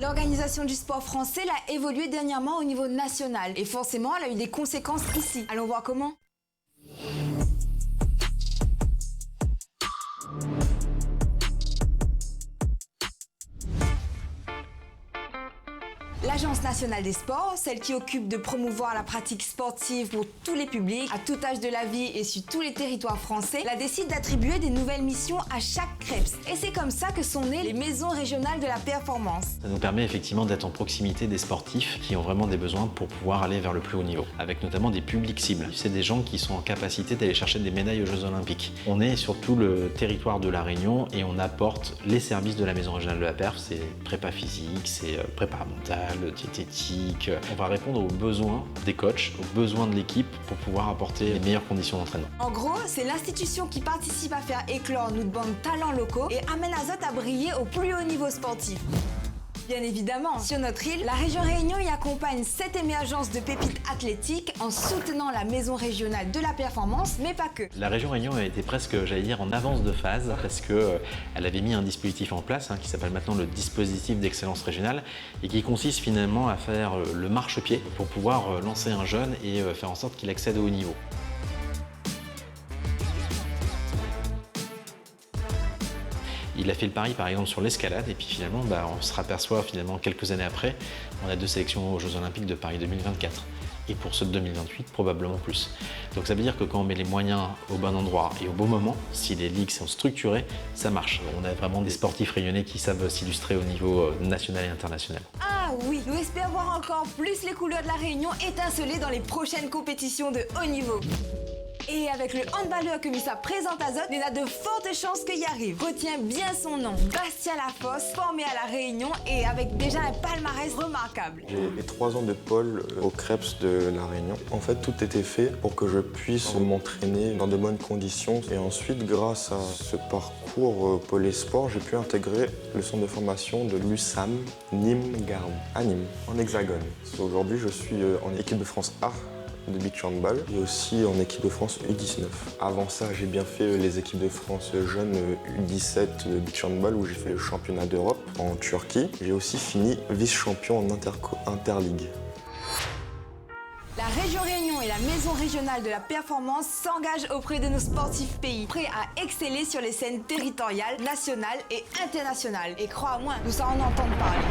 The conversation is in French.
L'organisation du sport français l'a évolué dernièrement au niveau national et forcément elle a eu des conséquences ici. Allons voir comment. L'Agence nationale des sports, celle qui occupe de promouvoir la pratique sportive pour tous les publics, à tout âge de la vie et sur tous les territoires français, la décide d'attribuer des nouvelles missions à chaque CREPS. Et c'est comme ça que sont nées les maisons régionales de la performance. Ça nous permet effectivement d'être en proximité des sportifs qui ont vraiment des besoins pour pouvoir aller vers le plus haut niveau, avec notamment des publics cibles. C'est des gens qui sont en capacité d'aller chercher des médailles aux Jeux Olympiques. On est sur tout le territoire de La Réunion et on apporte les services de la maison régionale de la perf, c'est prépa physique, c'est prépa mentale, diététique. On va répondre aux besoins des coachs, aux besoins de l'équipe pour pouvoir apporter les meilleures conditions d'entraînement. En gros, c'est l'institution qui participe à faire éclore notre banque de talents locaux et amène Azote à briller au plus haut niveau sportif. Bien évidemment, sur notre île, la région Réunion y accompagne cette émergence de pépites athlétiques en soutenant la maison régionale de la performance, mais pas que. La région Réunion a été presque, j'allais dire, en avance de phase parce qu'elle avait mis un dispositif en place qui s'appelle maintenant le dispositif d'excellence régionale et qui consiste finalement à faire le marchepied pour pouvoir lancer un jeune et faire en sorte qu'il accède au haut niveau. Il a fait le pari par exemple sur l'escalade et puis finalement on se aperçoit quelques années après, on a 2 sélections aux Jeux Olympiques de Paris 2024 et pour ceux de 2028 probablement plus. Donc ça veut dire que quand on met les moyens au bon endroit et au bon moment, si les ligues sont structurées, ça marche. On a vraiment des sportifs réunionnais qui savent s'illustrer au niveau national et international. Ah oui, nous espérons voir encore plus les couleurs de la Réunion étinceler dans les prochaines compétitions de haut niveau. Et avec le handballeur que Missa présente à Azote, il a de fortes chances qu'il y arrive. Retiens bien son nom, Bastien Lafosse, formé à La Réunion et avec déjà un palmarès remarquable. J'ai fait 3 ans de pôle au CREPS de La Réunion. En fait, tout était fait pour que je puisse m'entraîner dans de bonnes conditions. Et ensuite, grâce à ce parcours pôle et sport, j'ai pu intégrer le centre de formation de l'USAM Nîmes-Garde, à Nîmes, en Hexagone. Aujourd'hui, je suis en équipe de France A de beach handball et aussi en équipe de France U19. Avant ça, j'ai bien fait les équipes de France jeunes U17 de beach handball où j'ai fait le championnat d'Europe en Turquie. J'ai aussi fini vice-champion en interligue. La région Réunion et la maison régionale de la performance s'engagent auprès de nos sportifs pays, prêts à exceller sur les scènes territoriales, nationales et internationales. Et crois-moi, nous en entendons parler.